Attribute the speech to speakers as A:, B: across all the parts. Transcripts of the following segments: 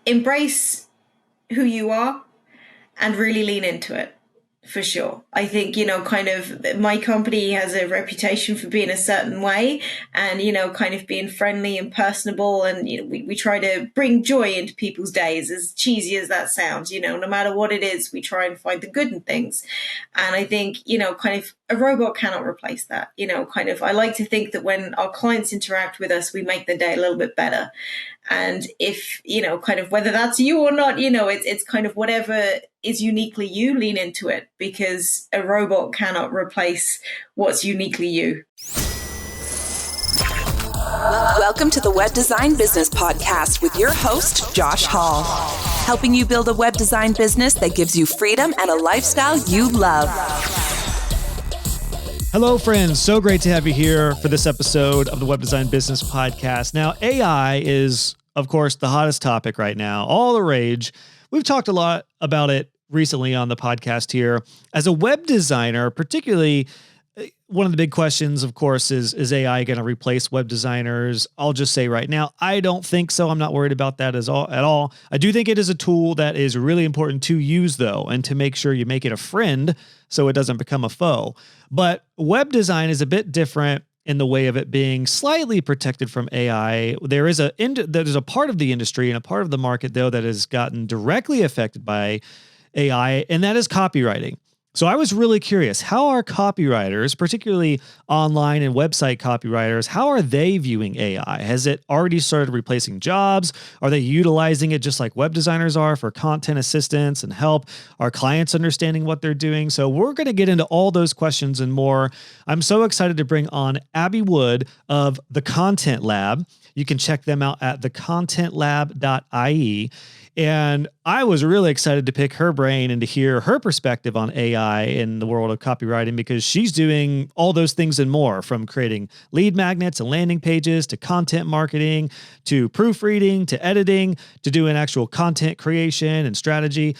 A: embrace who you are and really lean into it. For sure. I think, kind of my company has a reputation for being a certain way and, kind of being friendly and personable. And, we try to bring joy into people's days, as cheesy as that sounds. No matter what it is, we try and find the good in things. And I think, kind of a robot cannot replace that. Kind of, I like to think that when our clients interact with us, we make their day a little bit better. And if, kind of whether that's you or not, it's kind of whatever is uniquely you, lean into it, because a robot cannot replace what's uniquely you.
B: Welcome to the Web Design Business Podcast with your host, Josh Hall, helping you build a web design business that gives you freedom and a lifestyle you love.
C: Hello, friends. So great to have you here for this episode of the Web Design Business Podcast. Now, AI is, of course, the hottest topic right now, all the rage. We've talked a lot about it recently on the podcast here. As a web designer, particularly, one of the big questions, of course, is AI going to replace web designers? I'll just say right now, I don't think so. I'm not worried about that at all. I do think it is a tool that is really important to use, though, and to make sure you make it a friend so it doesn't become a foe. But web design is a bit different in the way of it being slightly protected from AI. There's a part of the industry and a part of the market, though, that has gotten directly affected by AI, and that is copywriting. So I was really curious, how are copywriters, particularly online and website copywriters, how are they viewing AI? Has it already started replacing jobs? Are they utilizing it just like web designers are for content assistance and help? Are clients understanding what they're doing? So we're going to get into all those questions and more. I'm so excited to bring on Abby Wood of The Content Lab. You can check them out at thecontentlab.ie. And I was really excited to pick her brain and to hear her perspective on AI in the world of copywriting, because she's doing all those things and more, from creating lead magnets and landing pages to content marketing to proofreading to editing to doing actual content creation and strategy.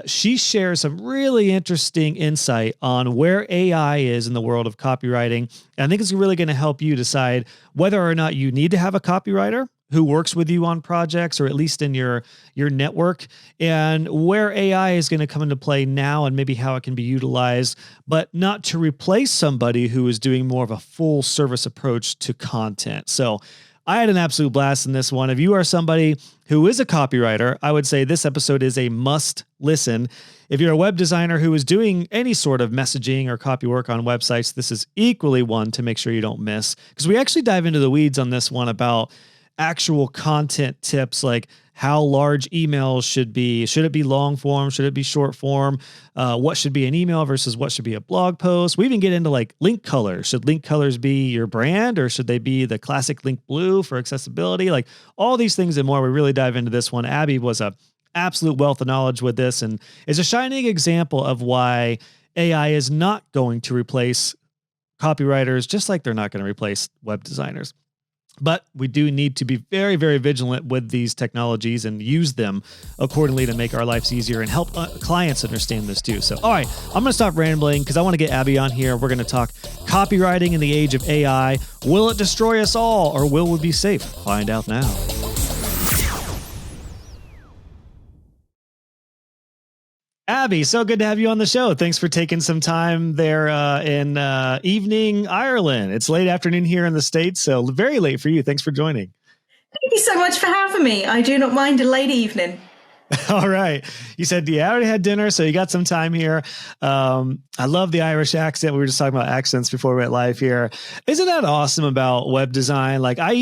C: She shares some really interesting insight on where AI is in the world of copywriting. And I think it's really going to help you decide whether or not you need to have a copywriter who works with you on projects, or at least in your network, and where AI is going to come into play now and maybe how it can be utilized, but not to replace somebody who is doing more of a full service approach to content. So I had an absolute blast in this one. If you are somebody who is a copywriter, I would say this episode is a must listen. If you're a web designer who is doing any sort of messaging or copy work on websites, this is equally one to make sure you don't miss, because we actually dive into the weeds on this one about actual content tips, like how large emails should be. Should it be long form? Should it be short form? What should be an email versus what should be a blog post? We even get into like link colors. Should link colors be your brand, or should they be the classic link blue for accessibility? Like all these things and more. We really dive into this one. Abby was a absolute wealth of knowledge with this, and is a shining example of why AI is not going to replace copywriters, just like they're not going to replace web designers. But we do need to be very, very vigilant with these technologies and use them accordingly to make our lives easier and help clients understand this too. So, all right, I'm going to stop rambling because I want to get Abby on here. We're going to talk copywriting in the age of AI. Will it destroy us all, or will we be safe? Find out now. Abby, so good to have you on the show. Thanks for taking some time there in evening Ireland. It's late afternoon here in the States, so very late for you. Thanks for joining.
A: Thank you so much for having me. I do not mind a late evening.
C: All right. You said, I already had dinner, so you got some time here. I love the Irish accent. We were just talking about accents before we went live here. Isn't that awesome about web design? Like I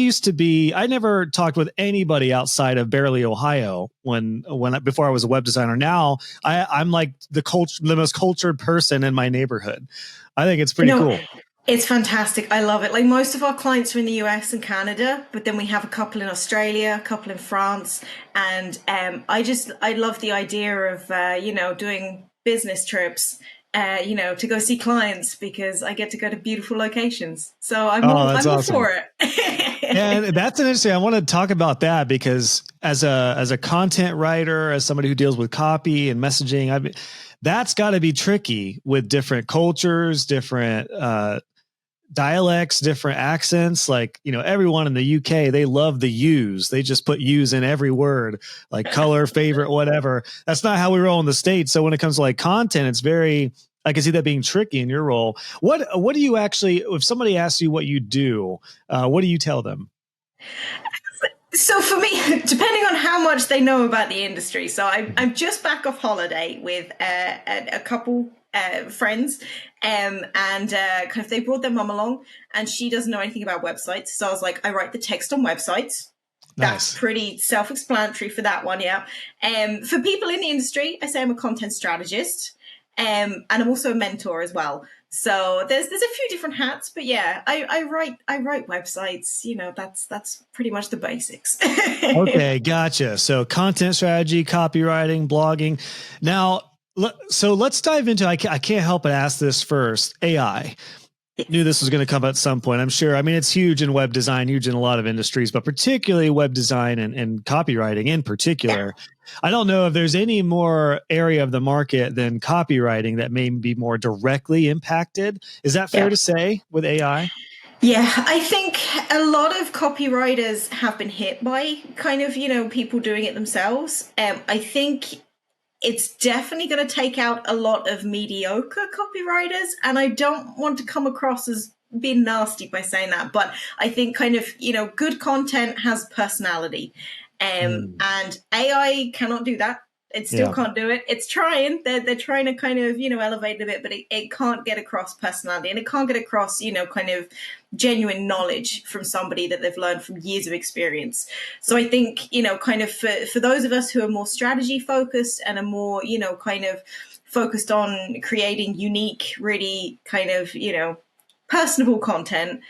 C: never talked with anybody outside of barely Ohio before I was a web designer. Now I'm like the most cultured person in my neighborhood. I think it's pretty cool.
A: It's fantastic. I love it. Like most of our clients are in the US and Canada, but then we have a couple in Australia, a couple in France. And I love the idea of, doing business trips, to go see clients, because I get to go to beautiful locations. So I'm all for it.
C: And that's interesting. I want to talk about that because as a content writer, as somebody who deals with copy and messaging, that's got to be tricky with different cultures, different dialects, different accents. Like, everyone in the UK, they love the U's. They just put U's in every word, like color, favorite, whatever. That's not how we roll in the States. So when it comes to like content, it's very, I can see that being tricky in your role. What do you actually, if somebody asks you what you do, what do you tell them?
A: So for me, depending on how much they know about the industry, so I'm just back off holiday with a couple friends, and kind of they brought their mum along, and she doesn't know anything about websites. So I was like, I write the text on websites. That's
C: Nice.
A: pretty self-explanatory for that one, yeah. For people in the industry, I say I'm a content strategist, and I'm also a mentor as well. So there's a few different hats, but yeah, I write websites. That's pretty much the basics.
C: Okay, gotcha. So content strategy, copywriting, blogging. Now, so let's dive into, I can't help but ask this first. AI. Knew this was going to come at some point, I'm sure. I mean, it's huge in web design, huge in a lot of industries, but particularly web design and copywriting in particular. Yeah. I don't know if there's any more area of the market than copywriting that may be more directly impacted. Is that fair to say with AI?
A: Yeah, I think a lot of copywriters have been hit by kind of, people doing it themselves. I think it's definitely going to take out a lot of mediocre copywriters. And I don't want to come across as being nasty by saying that, but I think kind of, good content has personality. And AI cannot do that. It still can't do it. It's trying. They're trying to kind of, elevate a bit, but it can't get across personality, and it can't get across, kind of genuine knowledge from somebody that they've learned from years of experience. So I think, kind of for those of us who are more strategy focused and are more, kind of focused on creating unique, really kind of, personable content,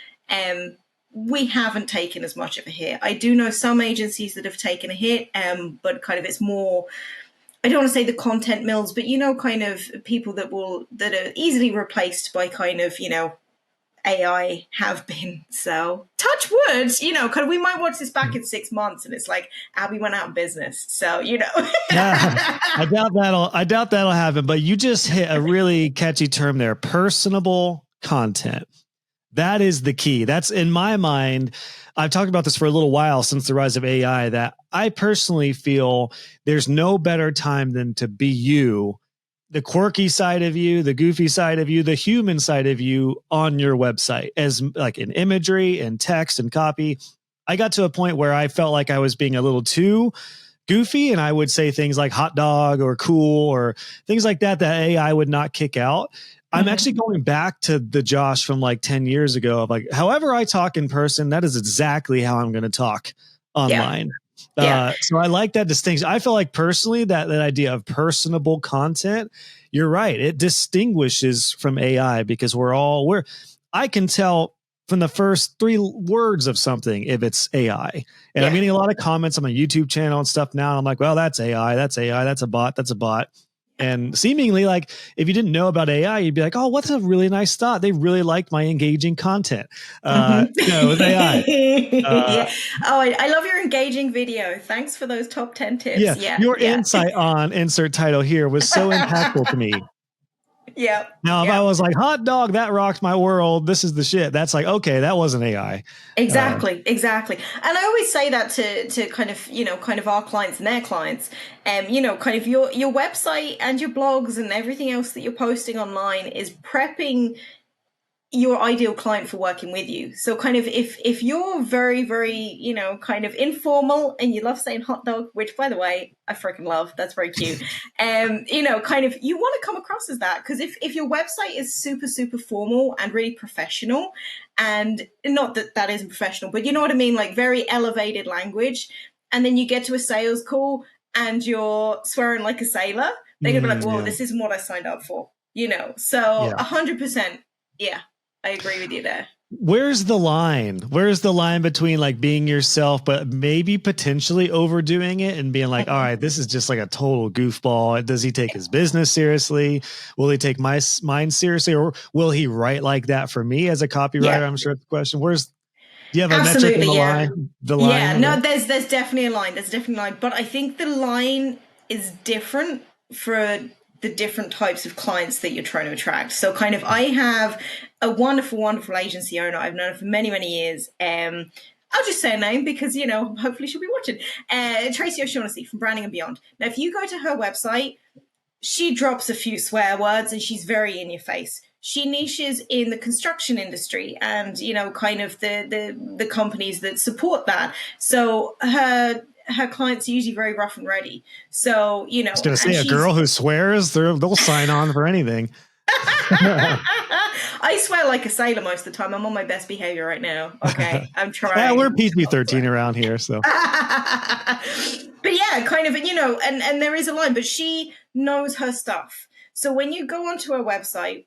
A: we haven't taken as much of a hit. I do know some agencies that have taken a hit, but kind of it's more, I don't want to say the content mills, but kind of people that are easily replaced by kind of, AI have been. So touch wood, kind of, we might watch this back in 6 months and it's like Abby went out of business. So, Yeah,
C: I doubt that'll happen, but you just hit a really catchy term there. Personable content. That is the key. That's, in my mind, I've talked about this for a little while since the rise of AI, that I personally feel there's no better time than to be you, the quirky side of you, the goofy side of you, the human side of you on your website, as like in imagery and text and copy. I got to a point where I felt like I was being a little too goofy, and I would say things like hot dog or cool or things like that AI would not kick out. I'm actually going back to the Josh from like 10 years ago of like, however I talk in person, that is exactly how I'm going to talk online. So I like that distinction. I feel like personally that idea of personable content, you're right. It distinguishes from AI because I can tell from the first 3 words of something if it's AI. And I'm getting a lot of comments on my YouTube channel and stuff now. And I'm like, well, that's AI. That's AI. That's a bot. That's a bot. And seemingly, like, if you didn't know about AI, you'd be like, oh, what's a really nice thought. They really liked my engaging content. With AI.
A: Oh, I love your engaging video. Thanks for those top 10 tips.
C: Your insight on insert title here was so impactful to me. Now, if I was like, hot dog, that rocked my world, this is the shit, that's like, okay, that wasn't AI.
A: Exactly. And I always say that to kind of, kind of our clients and their clients, kind of your website and your blogs and everything else that you're posting online is prepping your ideal client for working with you. So kind of if you're very, very, kind of informal and you love saying hot dog, which by the way, I freaking love, that's very cute. Kind of, you want to come across as that, because if your website is super, super formal and really professional, and not that that isn't professional, but you know what I mean? Like very elevated language. And then you get to a sales call and you're swearing like a sailor, they're going to be like, whoa, this isn't what I signed up for, So 100%. Yeah. I agree with you there.
C: Where's the line? Where's the line between like being yourself, but maybe potentially overdoing it and being like, all right, this is just like a total goofball. Does he take his business seriously? Will he take mine seriously? Or will he write like that for me as a copywriter? I'm sure that's the question. Do you have a metric on the line?
A: No, there's definitely a line. But I think the line is different for the different types of clients that you're trying to attract. So kind of, I have a wonderful, wonderful agency owner. I've known her for many, many years. I'll just say a name because, hopefully she'll be watching. Tracy O'Shaughnessy from Branding and Beyond. Now, if you go to her website, she drops a few swear words and she's very in your face. She niches in the construction industry and, kind of the companies that support that. So her clients are usually very rough and ready. So,
C: I was going to say, a girl who swears, they'll sign on for anything.
A: I swear like a sailor most of the time. I'm on my best behavior right now. Okay, I'm trying.
C: Yeah, we're PG-13 around here, so.
A: But yeah, kind of, and there is a line, but she knows her stuff. So when you go onto her website,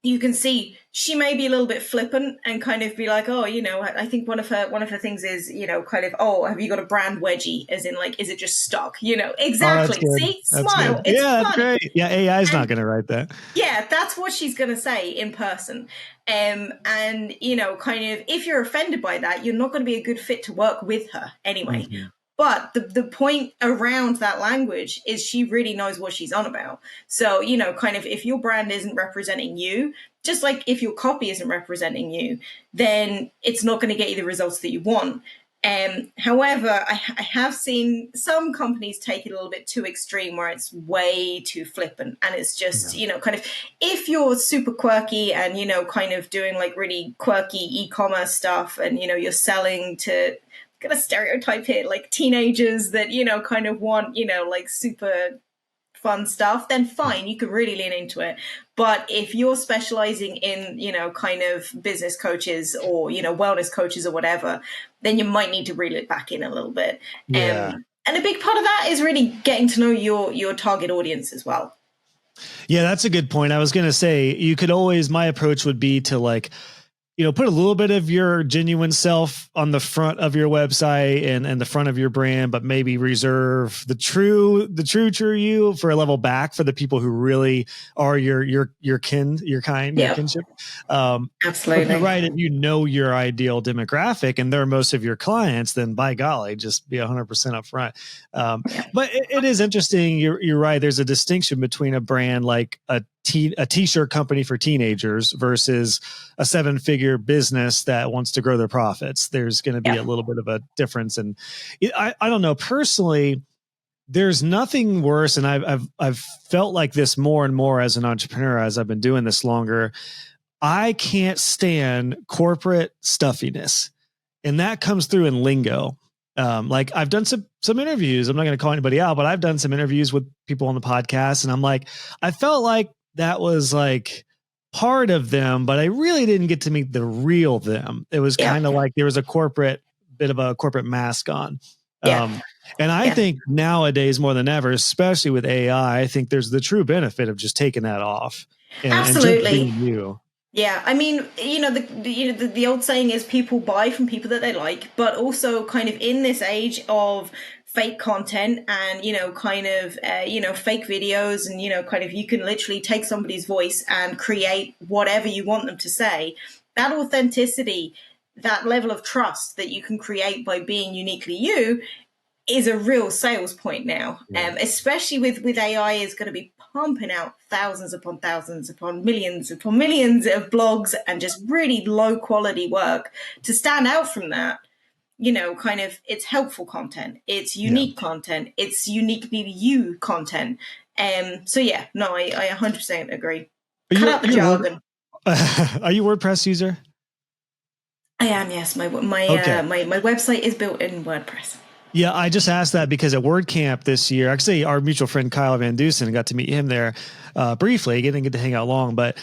A: you can see she may be a little bit flippant and kind of be like, oh, I think one of her things is, kind of, oh, have you got a brand wedgie? As in, like, is it just stock? Exactly.
C: Oh,
A: see, smile. It's
C: that's
A: funny.
C: great. Yeah, AI is not going to write that.
A: Yeah, that's what she's going to say in person. And, kind of, if you're offended by that, you're not going to be a good fit to work with her anyway. Mm-hmm. But the point around that language is she really knows what she's on about. So, kind of, if your brand isn't representing you, just like if your copy isn't representing you, then it's not going to get you the results that you want. However, I have seen some companies take it a little bit too extreme where it's way too flippant. And it's just, kind of, if you're super quirky and, kind of doing like really quirky e-commerce stuff and, you're selling to, gonna stereotype here, like teenagers that, kind of want, like super fun stuff, then fine, you could really lean into it. But if you're specializing in, kind of business coaches or, wellness coaches or whatever, then you might need to reel it back in a little bit.
C: Yeah.
A: And a big part of that is really getting to know your target audience as well.
C: Yeah, that's a good point. I was going to say, you could always, my approach would be to like, put a little bit of your genuine self on the front of your website and the front of your brand, but maybe reserve the true you for a level back for the people who really are your kind, your kinship.
A: Absolutely.
C: But right. If your ideal demographic and they're most of your clients, then by golly, just be 100% upfront. But it is interesting. You're right. There's a distinction between a brand like a t-shirt company for teenagers versus a 7-figure business that wants to grow their profits. There's going to be a little bit of a difference. And I don't know, personally, there's nothing worse. And I've felt like this more and more as an entrepreneur, as I've been doing this longer. I can't stand corporate stuffiness. And that comes through in lingo. Like I've done some interviews. I'm not going to call anybody out, but I've done some interviews with people on the podcast. And I'm like, I felt like that was like part of them, but I really didn't get to meet the real them. It was kind of like there was a bit of a corporate mask on. And I think nowadays more than ever, especially with AI, I think there's the true benefit of just taking that off.
A: Absolutely.
C: And just being you.
A: Yeah, I mean, the old saying is people buy from people that they like, but also kind of in this age of fake content and, kind of, fake videos and, kind of you can literally take somebody's voice and create whatever you want them to say. That authenticity, that level of trust that you can create by being uniquely you is a real sales point now, especially with AI is going to be pumping out thousands upon millions of blogs and just really low quality work. To stand out from that, kind of it's helpful content, it's unique content, it's uniquely you content. So yeah, no, I 100% agree. Cut out the jargon.
C: Are you a WordPress user?
A: I am, yes. My website is built in WordPress.
C: Yeah, I just asked that because at WordCamp this year, actually, our mutual friend Kyle Van Dusen, got to meet him there briefly. Didn't get to hang out long, but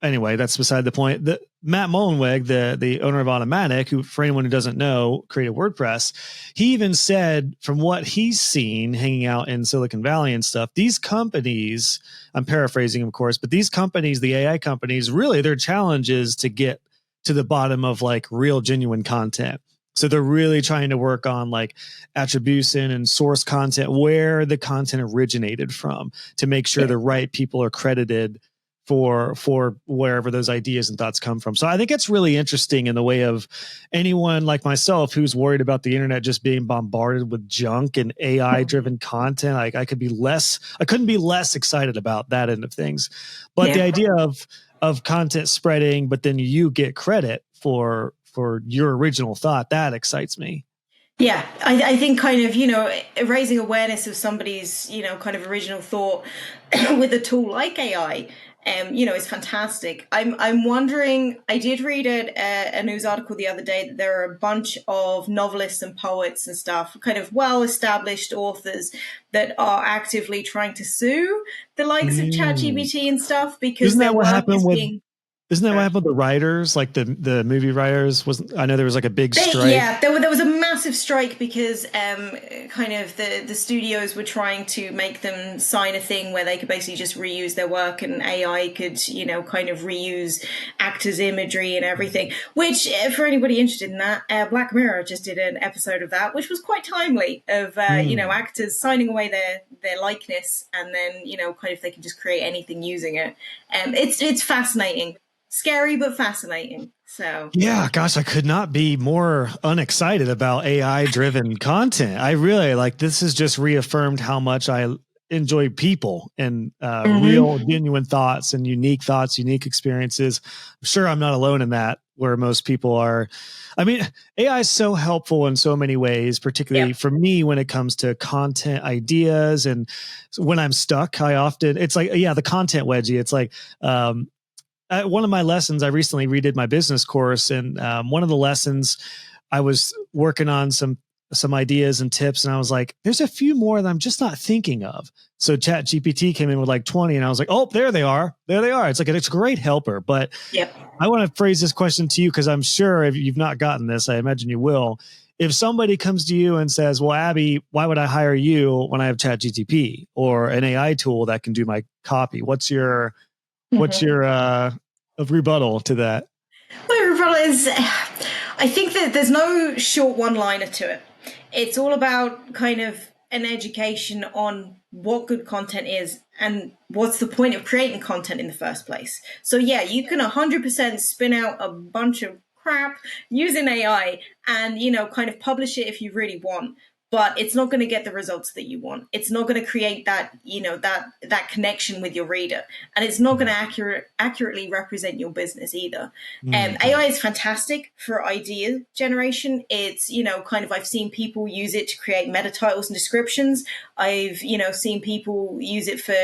C: anyway, that's beside the point. Matt Mullenweg, the owner of Automatic, who, for anyone who doesn't know, created WordPress, he even said from what he's seen hanging out in Silicon Valley and stuff, these companies, I'm paraphrasing, of course, but these companies, the AI companies, really their challenge is to get to the bottom of like real, genuine content. So they're really trying to work on like attribution and source content, where the content originated from, to make sure the right people are credited for wherever those ideas and thoughts come from. So I think it's really interesting in the way of anyone like myself who's worried about the internet just being bombarded with junk and AI driven content. Like I couldn't be less excited about that end of things. But the idea of content spreading, but then you get credit for your original thought, that excites me.
A: Yeah, I think kind of, raising awareness of somebody's, kind of original thought with a tool like AI, is fantastic. I'm wondering, I did read a news article the other day that there are a bunch of novelists and poets and stuff, kind of well-established authors that are actively trying to sue the likes of ChatGPT and stuff because
C: Isn't that
A: their
C: what
A: work
C: happened
A: is
C: with
A: being...
C: Isn't that what happened with the writers, like the movie writers? I know there was like a big strike.
A: Yeah, there was a massive strike because kind of the studios were trying to make them sign a thing where they could basically just reuse their work and AI could, kind of reuse actors' imagery and everything. Which, for anybody interested in that, Black Mirror just did an episode of that, which was quite timely of, actors signing away their likeness and then, kind of they can just create anything using it. It's fascinating. Scary, but fascinating. So
C: yeah, gosh, I could not be more unexcited about AI driven content. I really this has just reaffirmed how much I enjoy people and real genuine thoughts and unique experiences. I'm sure I'm not alone in that, where most people are. I mean, AI is so helpful in so many ways, particularly for me when it comes to content ideas. And when I'm stuck, it's like, the content wedgie. It's like, one of my lessons, I recently redid my business course, and one of the lessons I was working on some ideas and tips, and I was like, there's a few more that I'm just not thinking of. So ChatGPT came in with like 20, and I was like, oh, there they are. It's like, it's a great helper. But I want to phrase this question to you, because I'm sure if you've not gotten this, I imagine you will. If somebody comes to you and says, well, Abby, why would I hire you when I have ChatGPT or an AI tool that can do my copy? What's your rebuttal to that?
A: My rebuttal is, I think that there's no short one-liner to it. It's all about kind of an education on what good content is and what's the point of creating content in the first place. So yeah, you can 100% spin out a bunch of crap using AI and, kind of publish it if you really want. But it's not going to get the results that you want. It's not going to create that, that connection with your reader. And it's not going to accurately represent your business either. AI is fantastic for idea generation. It's, kind of, I've seen people use it to create meta titles and descriptions. I've, seen people use it for,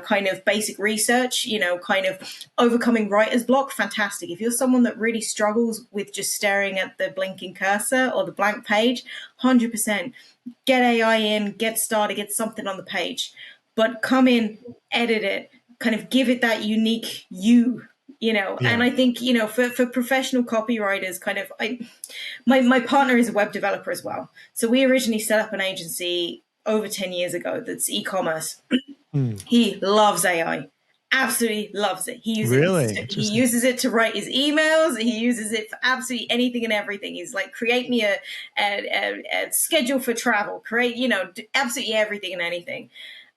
A: kind of basic research, kind of overcoming writer's block. Fantastic. If you're someone that really struggles with just staring at the blinking cursor or the blank page, 100%. Get AI in, get started, get something on the page, but come in, edit it, kind of give it that unique and I think, for professional copywriters, kind of, my partner is a web developer as well. So we originally set up an agency over 10 years ago that's e-commerce. He loves AI. Absolutely loves it. He uses it to write his emails. He uses it for absolutely anything and everything. He's like, create me a schedule for travel, create, absolutely everything and anything.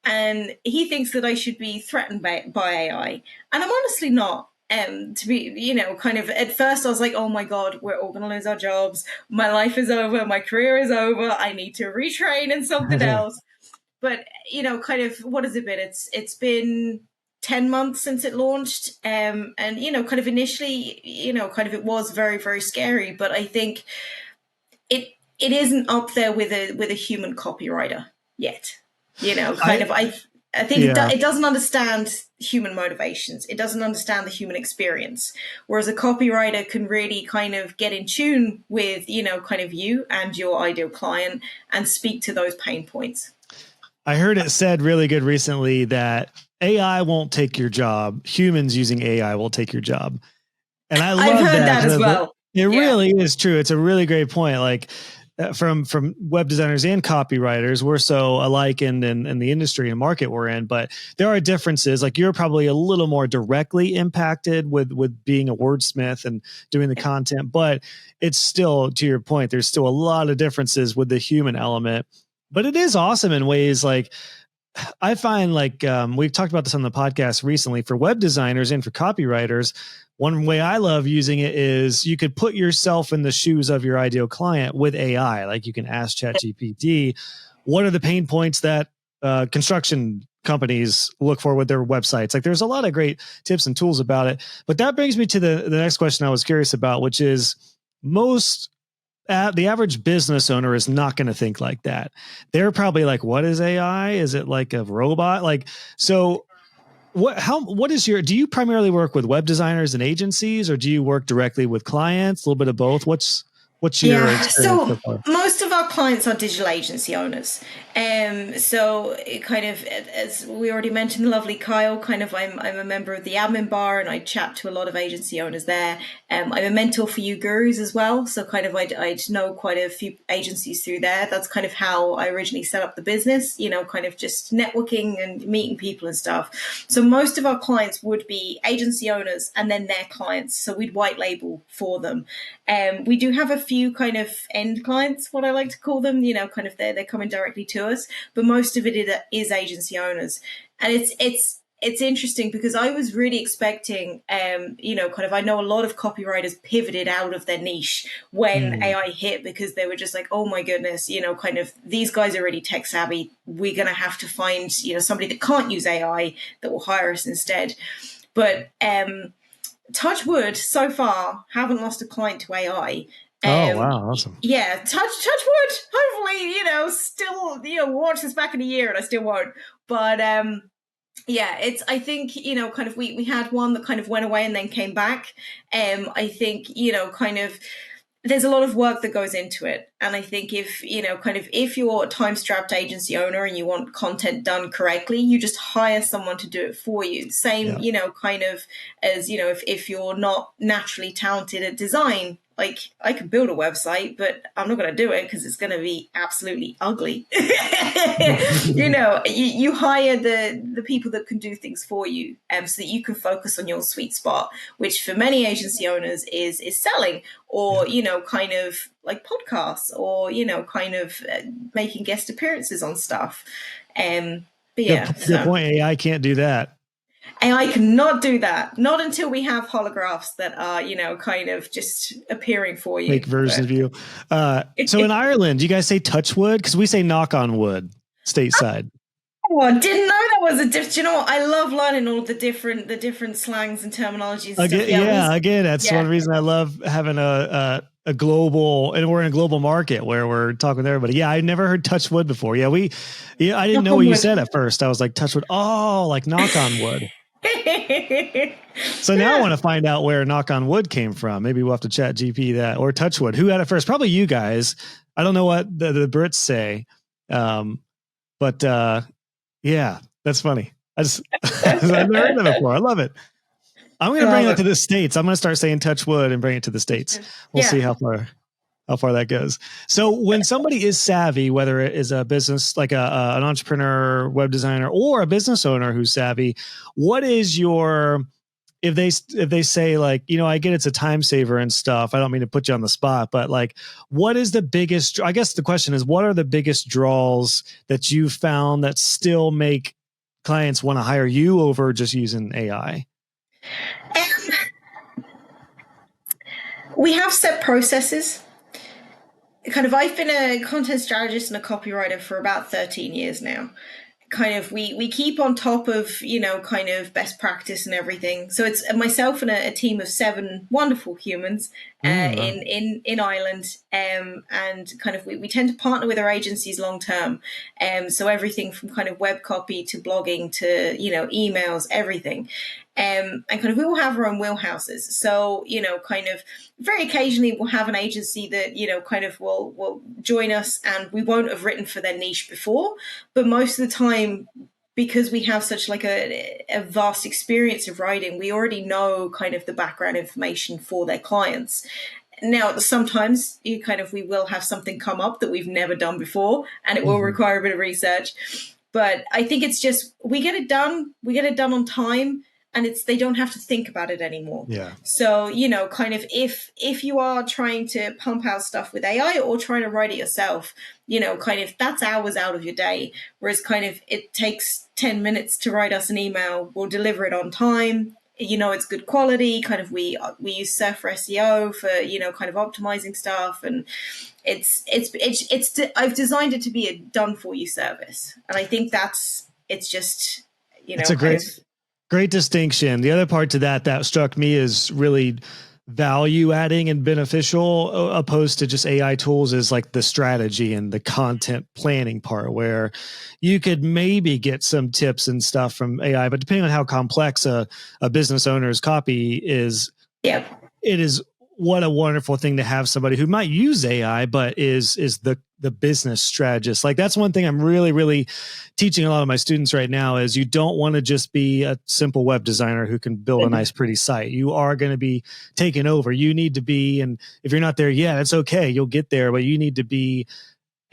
A: And he thinks that I should be threatened by AI. And I'm honestly not. To be, kind of at first I was like, oh my God, we're all going to lose our jobs. My life is over. My career is over. I need to retrain in something else. But, kind of, what has it been? It's been 10 months since it launched. And, kind of initially, kind of it was very, very scary. But I think it isn't up there with a human copywriter yet. I think it doesn't understand human motivations. It doesn't understand the human experience. Whereas a copywriter can really kind of get in tune with, kind of you and your ideal client and speak to those pain points.
C: I heard it said really good recently that AI won't take your job. Humans using AI will take your job. And I've
A: heard that as well.
C: It really is true. It's a really great point. Like from web designers and copywriters, we're so alike in the industry and market we're in, but there are differences. Like you're probably a little more directly impacted with being a wordsmith and doing the content, but it's still, to your point, there's still a lot of differences with the human element. But it is awesome in ways like I find like we've talked about this on the podcast recently for web designers and for copywriters. One way I love using it is you could put yourself in the shoes of your ideal client with AI. Like you can ask ChatGPT, what are the pain points that construction companies look for with their websites? Like there's a lot of great tips and tools about it. But that brings me to the next question I was curious about, which is the average business owner is not going to think like that. They're probably like, what is AI? Is it like a robot? Like, so do you primarily work with web designers and agencies, or do you work directly with clients? A little bit of both. What's your experience so far?
A: Most of our clients are digital agency owners. So it kind of, as we already mentioned, the lovely Kyle, kind of, I'm a member of the admin bar and I chat to a lot of agency owners there. I'm a mentor for you gurus as well. So kind of, I know quite a few agencies through there. That's kind of how I originally set up the business, kind of just networking and meeting people and stuff. So most of our clients would be agency owners and then their clients. So we'd white label for them. We do have a few kind of end clients, what I like to call them, kind of they're coming directly to us, but most of it is agency owners. And it's interesting because I was really expecting, kind of, I know a lot of copywriters pivoted out of their niche when AI hit because they were just like, oh my goodness, kind of these guys are really tech savvy. We're going to have to find, somebody that can't use AI that will hire us instead. But, touch wood, so far, haven't lost a client to AI.
C: Oh, wow. Awesome.
A: Yeah, touch wood. Hopefully, still, watch this back in a year and I still won't. But yeah, I think, kind of we had one that kind of went away and then came back. I think, kind of there's a lot of work that goes into it. And I think if you're a time-strapped agency owner and you want content done correctly, you just hire someone to do it for you. Same, kind of as, if you're not naturally talented at design, like I could build a website, but I'm not going to do it because it's going to be absolutely ugly. You hire the people that can do things for you, so that you can focus on your sweet spot, which for many agency owners is selling, or kind of like podcasts, or kind of making guest appearances on stuff. But yeah,
C: good point. AI can't do that.
A: AI cannot do that. Not until we have holographs that are, kind of just appearing for you.
C: Fake versions of you. So in Ireland, do you guys say touch wood? Because we say knock on wood stateside.
A: Oh, I didn't know that was a different. I love learning all the different slangs and terminologies. And stuff.
C: Again, that's one reason I love having a global, and we're in a global market where we're talking with everybody. Yeah, I never heard touch wood before. I didn't know what you said at first. I was like, touch wood. Oh, like knock on wood. So now I want to find out where knock on wood came from. Maybe we'll have to chat GP that, or touch wood. Who had it first? Probably you guys. I don't know what the Brits say. But yeah, that's funny. I've never heard that before. I love it. I'm going to bring it to the States. I'm going to start saying touch wood and bring it to the States. We'll see how far that goes. So when somebody is savvy, whether it is a business, like an entrepreneur, web designer, or a business owner who's savvy, what is your, if they say like, I get it's a time saver and stuff. I don't mean to put you on the spot, but like, what is the biggest, I guess the question is, what are the biggest draws that you found that still make clients want to hire you over just using AI?
A: We have set processes. Kind of, I've been a content strategist and a copywriter for about 13 years now. Kind of, we keep on top of, kind of best practice and everything. So it's myself and a team of 7 wonderful humans in Ireland. And kind of, we tend to partner with our agencies long term. So everything from kind of web copy to blogging to, emails, everything. And kind of, we will have our own wheelhouses. So, kind of very occasionally we'll have an agency that, kind of will join us and we won't have written for their niche before. But most of the time, because we have such like a vast experience of writing, we already know kind of the background information for their clients. Now, sometimes we will have something come up that we've never done before and it will require a bit of research. But I think it's just, we get it done on time. and they don't have to think about it anymore.
C: Yeah.
A: So, kind of if you are trying to pump out stuff with AI or trying to write it yourself, kind of that's hours out of your day. Whereas kind of it takes 10 minutes to write us an email, we'll deliver it on time. It's good quality. Kind of we use Surf for SEO for, kind of optimizing stuff. And it's I've designed it to be a done for you service. And I think it's just,
C: It's a great distinction. The other part to that struck me is really value adding and beneficial opposed to just AI tools is like the strategy and the content planning part, where you could maybe get some tips and stuff from AI, but depending on how complex a business owner's copy is,
A: yeah,
C: it is what a wonderful thing to have somebody who might use AI, but is the business strategist. Like that's one thing I'm really, really teaching a lot of my students right now is you don't want to just be a simple web designer who can build a nice, pretty site. You are going to be taken over. You need to be, and if you're not there yet, it's okay. You'll get there, but you need to be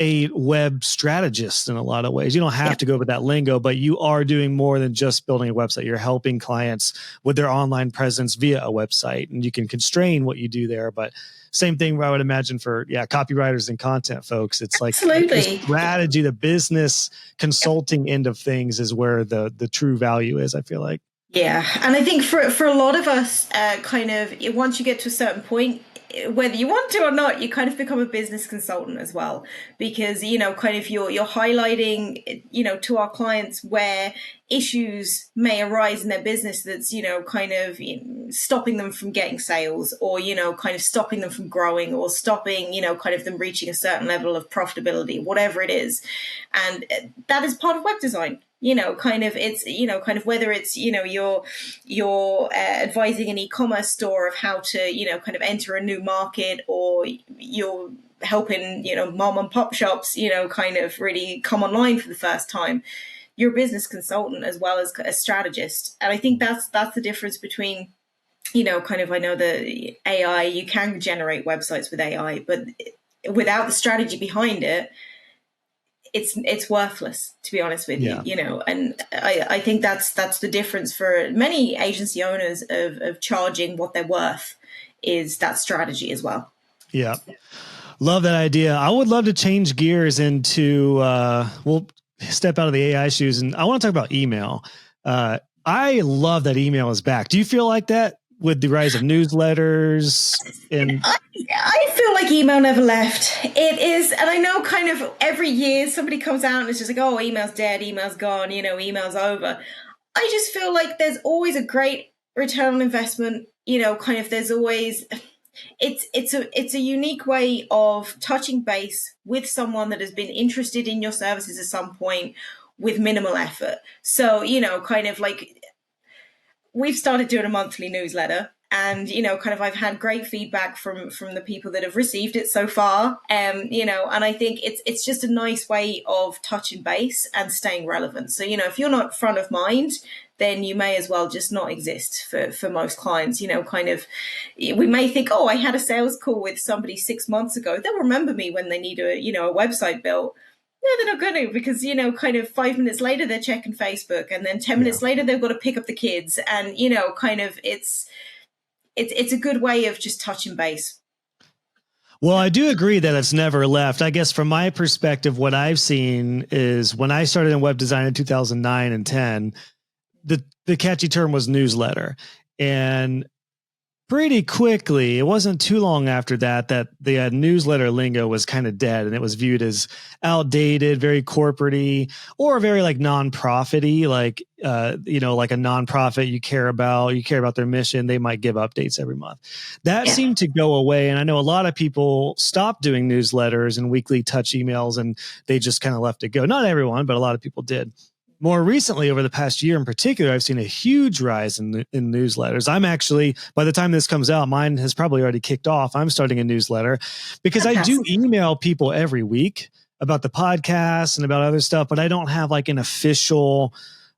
C: a web strategist in a lot of ways. You don't have to go with that lingo, but you are doing more than just building a website. You're helping clients with their online presence via a website, and you can constrain what you do there. But same thing I would imagine for copywriters and content folks. It's like
A: absolutely
C: the strategy, the business consulting end of things is where the true value is, I feel like.
A: Yeah. And I think for a lot of us, kind of once you get to a certain point, whether you want to or not, you kind of become a business consultant as well, because, kind of you're highlighting, to our clients where issues may arise in their business that's, kind of stopping them from getting sales or, kind of stopping them from growing or stopping, kind of them reaching a certain level of profitability, whatever it is. And that is part of web design. Kind of it's, kind of whether it's, you're advising an e-commerce store of how to, kind of enter a new market, or you're helping, mom and pop shops, kind of really come online for the first time. You're a business consultant as well as a strategist. And I think that's the difference between, kind of, I know the AI, you can generate websites with AI, but without the strategy behind it, it's worthless, to be honest with you, and I think that's the difference for many agency owners of charging what they're worth, is that strategy as well.
C: Yeah. Love that idea. I would love to change gears into, we'll step out of the AI shoes, and I want to talk about email. I love that email is back. Do you feel like that with the rise of newsletters? And
A: I feel like email never left. It is, and I know kind of every year somebody comes out and it's just like, oh, email's dead, email's gone, email's over. I just feel like there's always a great return on investment, kind of there's always, it's a unique way of touching base with someone that has been interested in your services at some point with minimal effort. So, kind of like we've started doing a monthly newsletter, and, kind of I've had great feedback from the people that have received it so far. And I think it's just a nice way of touching base and staying relevant. So, if you're not front of mind, then you may as well just not exist for most clients. Kind of, we may think, oh, I had a sales call with somebody 6 months ago. They'll remember me when they need a website built. No, they're not going to, because, kind of 5 minutes later, they're checking Facebook, and then 10 minutes later, they've got to pick up the kids. And, kind of it's a good way of just touching base.
C: Well, I do agree that it's never left. I guess from my perspective, what I've seen is when I started in web design in 2009 and 10, the catchy term was newsletter. And pretty quickly, it wasn't too long after that the newsletter lingo was kind of dead, and it was viewed as outdated, very corporate-y, or very like non-profit-y, like like a nonprofit you care about their mission, they might give updates every month. That seemed to go away, and I know a lot of people stopped doing newsletters and weekly touch emails, and they just kind of left it go. Not everyone, but a lot of people did. More recently, over the past year in particular, I've seen a huge rise in newsletters. I'm actually, by the time this comes out, mine has probably already kicked off. I'm starting a newsletter because I do email people every week about the podcast and about other stuff, but I don't have like an official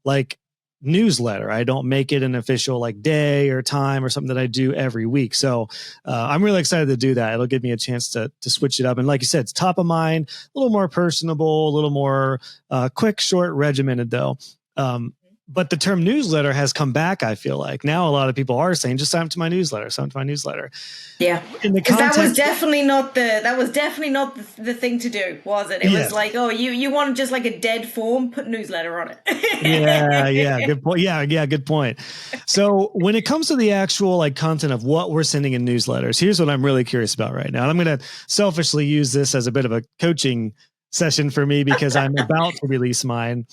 C: like newsletter. I don't make it an official like day or time or something that I do every week. So I'm really excited to do that. It'll give me a chance to switch it up. And like you said, it's top of mind, a little more personable, a little more quick, short, regimented though. But the term newsletter has come back, I feel like. Now a lot of people are saying, just sign up to my newsletter, sign up to my newsletter.
A: Yeah.
C: In the
A: Because
C: context,
A: that was definitely not the thing to do, was it? It was
C: yes.
A: like, oh, you want just like a dead form, put newsletter on
C: Yeah,
A: it.
C: good point. Yeah, good point. So when it comes to the actual like content of what we're sending in newsletters, here's what I'm really curious about right now. And I'm going to selfishly use this as a bit of a coaching session for me because I'm about to release mine.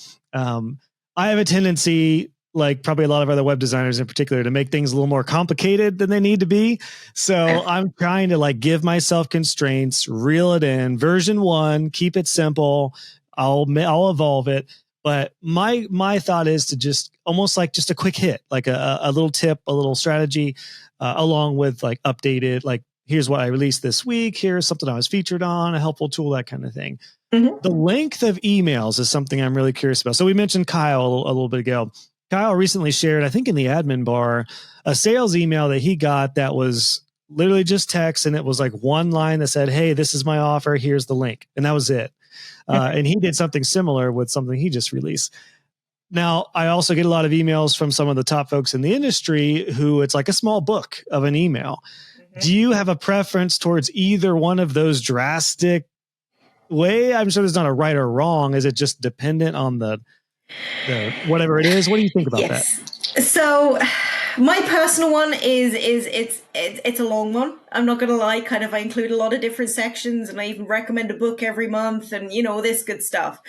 C: I have a tendency, like probably a lot of other web designers in particular, to make things a little more complicated than they need to be. So I'm trying to like give myself constraints, reel it in. Version 1, keep it simple. I'll evolve it. But my thought is to just almost like just a quick hit, like a little tip, a little strategy, along with like updated, like here's what I released this week. Here's something I was featured on, a helpful tool, that kind of thing.
A: Mm-hmm.
C: The length of emails is something I'm really curious about. So we mentioned Kyle a little bit ago. Kyle recently shared, I think in the admin bar, a sales email that he got that was literally just text. And it was like one line that said, hey, this is my offer. Here's the link. And that was it. And he did something similar with something he just released. Now, I also get a lot of emails from some of the top folks in the industry who it's like a small book of an email. Mm-hmm. Do you have a preference towards either one of those drastic way? I'm sure there's not a right or wrong. Is it just dependent on the whatever it is? What do you think about that?
A: So my personal one is it's a long one. I'm not gonna lie. Kind of, I include a lot of different sections, and I even recommend a book every month, and all this good stuff.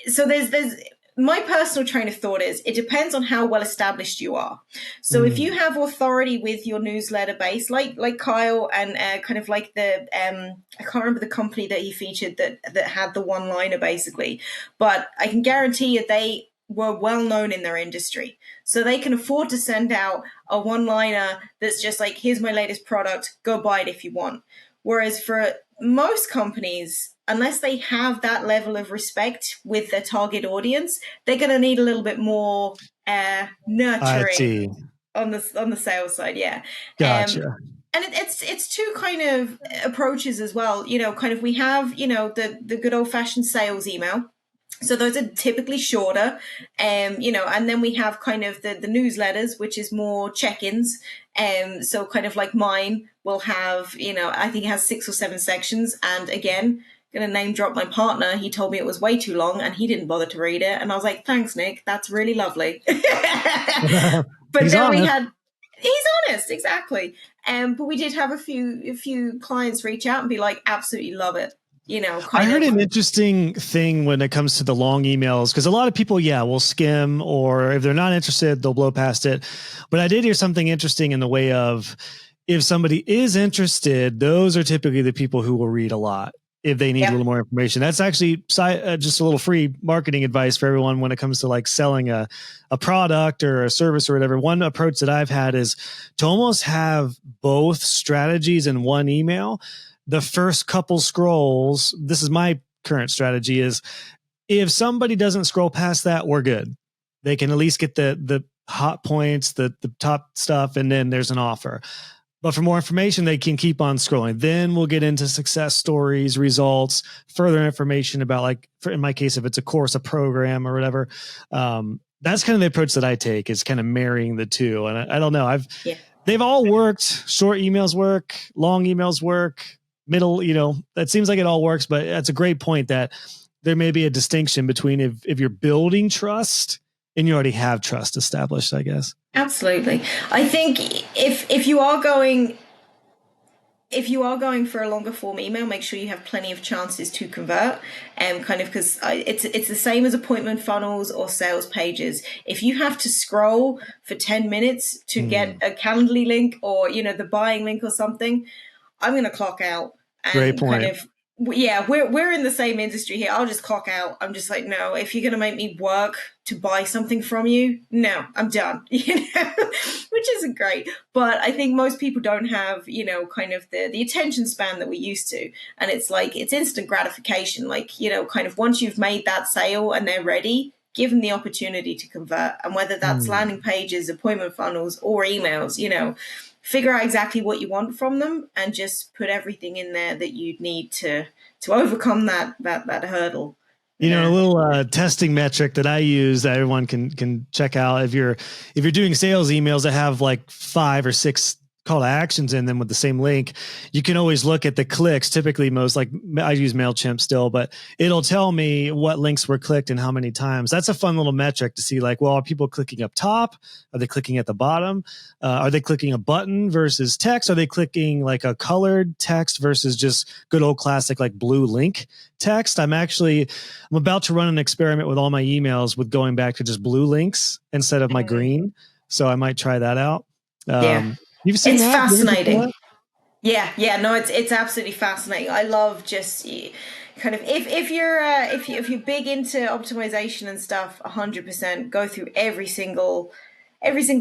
A: So there's my personal train of thought is it depends on how well established you are. So if you have authority with your newsletter base, like Kyle, and kind of like the I can't remember the company that he featured that had the one-liner basically, but I can guarantee you they were well known in their industry. So they can afford to send out a one-liner that's just like, here's my latest product, go buy it if you want. Whereas for most companies, unless they have that level of respect with their target audience, they're going to need a little bit more nurturing on the sales side. Yeah.
C: Gotcha.
A: And it's two kind of approaches as well. Kind of we have, the good old fashioned sales email. So those are typically shorter, and then we have kind of the newsletters, which is more check-ins. So kind of like mine will have, I think it has 6 or 7 sections. And again, going to name drop my partner. He told me it was way too long and he didn't bother to read it. And I was like, thanks, Nick. That's really lovely. But
C: he's
A: then
C: honest.
A: He's honest, exactly. But we did have a few clients reach out and be like, absolutely love it.
C: I heard an interesting thing when it comes to the long emails, because a lot of people, will skim, or if they're not interested, they'll blow past it. But I did hear something interesting in the way of, if somebody is interested, those are typically the people who will read a lot if they need a little more information. That's actually just a little free marketing advice for everyone when it comes to like selling a product or a service or whatever. One approach that I've had is to almost have both strategies in one email. The first couple scrolls, this is my current strategy, is if somebody doesn't scroll past that, we're good. They can at least get the hot points, the top stuff, and then there's an offer. But for more information, they can keep on scrolling. Then we'll get into success stories, results, further information about, like, in my case, if it's a course, a program, or whatever. That's kind of the approach that I take, is kind of marrying the two. And I don't know. They've all worked. Short emails work. Long emails work. Middle, that seems like it all works. But that's a great point, that there may be a distinction between if you're building trust and you already have trust established, I guess.
A: Absolutely. I think if you are going for a longer form email, make sure you have plenty of chances to convert, kind of, because it's the same as appointment funnels or sales pages. If you have to scroll for 10 minutes to get a Calendly link or the buying link or something, I'm going to clock out. And
C: great point.
A: Kind of, we're in the same industry here. I'll just clock out. I'm just like, no, if you're going to make me work to buy something from you, no, I'm done, which isn't great. But I think most people don't have, kind of the attention span that we used to. And it's like, it's instant gratification. Like, kind of once you've made that sale and they're ready, give them the opportunity to convert. And whether that's landing pages, appointment funnels, or emails, figure out exactly what you want from them and just put everything in there that you'd need to overcome that hurdle.
C: You know, a
A: Yeah.
C: little testing metric that I use that everyone can check out. If you're doing sales emails that have like 5 or 6 call to actions in them with the same link, you can always look at the clicks. Typically, most, like, I use MailChimp still, but it'll tell me what links were clicked and how many times. That's a fun little metric to see, like, well, are people clicking up top? Are they clicking at the bottom? Are they clicking a button versus text? Are they clicking like a colored text versus just good old classic like blue link text? I'm about to run an experiment with all my emails with going back to just blue links instead of my green. So I might try that out.
A: Yeah.
C: You've seen
A: It's
C: that?
A: fascinating. Yeah, no, it's absolutely fascinating. I love just kind of if you're big into optimization and stuff, 100% go through every single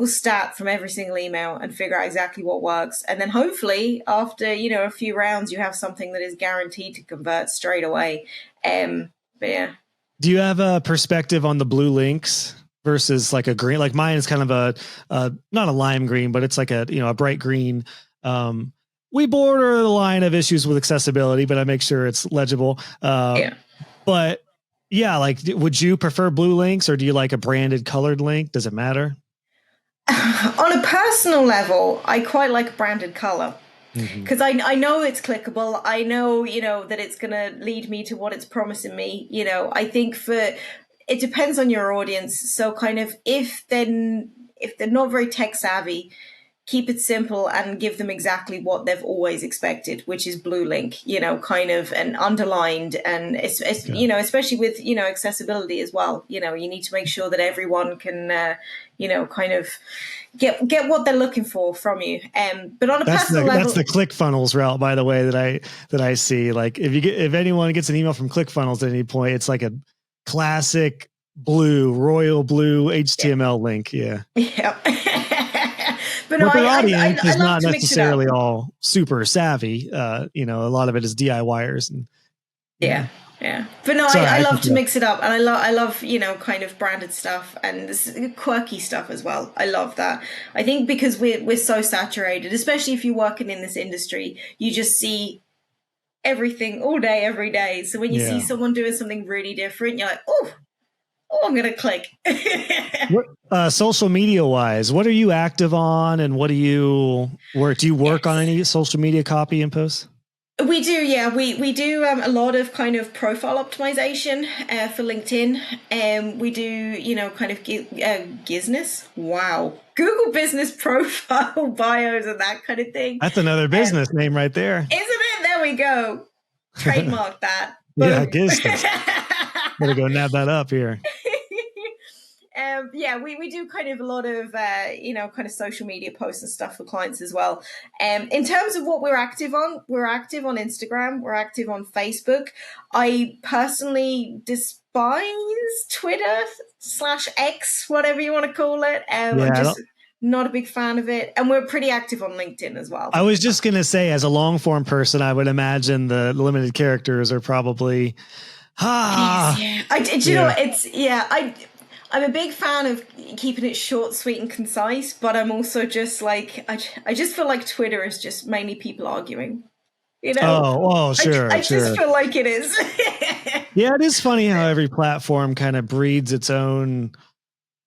A: stat from every single email and figure out exactly what works, and then hopefully after a few rounds you have something that is guaranteed to convert straight away. But yeah.
C: Do you have a perspective on the blue links versus like a green? Like mine is kind of a not a lime green, but it's like a bright green. We border the line of issues with accessibility, but I make sure it's legible.
A: Yeah.
C: But yeah, like, would you prefer blue links or do you like a branded colored link? Does it matter?
A: On a personal level, I quite like branded color. Because I know it's clickable. I know, that it's going to lead me to what it's promising me. I think it depends on your audience. So kind of if they're not very tech savvy, keep it simple and give them exactly what they've always expected, which is blue link, kind of, and underlined. And it's especially with, accessibility as well. You need to make sure that everyone can, kind of get what they're looking for from you. But on a personal level,
C: that's the ClickFunnels route, by the way, that I see. Like if anyone gets an email from ClickFunnels at any point, it's like a classic royal blue HTML link. Yeah.
A: Yeah. But no,
C: their audience is not
A: to mix it up.
C: necessarily all super savvy. A lot of it is DIYers. And
A: yeah. But no, I love to mix it up, and I love kind of branded stuff and this quirky stuff as well. I love that. I think because we're so saturated, especially if you're working in this industry, you just see everything all day, every day. So when you see someone doing something really different, you're like, oh, I'm gonna click.
C: Social media wise, what are you active on, and what do you work? Do you work on any social media copy and posts?
A: We do, yeah. We do a lot of kind of profile optimization for LinkedIn. We do, kind of business. Wow. Google business profile bios and that kind of thing.
C: That's another business name right there.
A: Isn't it? There we go. Trademark that.
C: Yeah, business. Gotta go nab that up here.
A: We do kind of a lot of, kind of social media posts and stuff for clients as well. In terms of what we're active on Instagram, we're active on Facebook. I personally despise Twitter /X, whatever you want to call it. I'm just not a big fan of it. And we're pretty active on LinkedIn as well.
C: I was just going to say, as a long form person, I would imagine the limited characters are probably,
A: I'm a big fan of keeping it short, sweet, and concise, but I'm also just like, I just feel like Twitter is just mainly people arguing.
C: Sure.
A: I just feel like it is.
C: Yeah, it is funny how every platform kind of breeds its own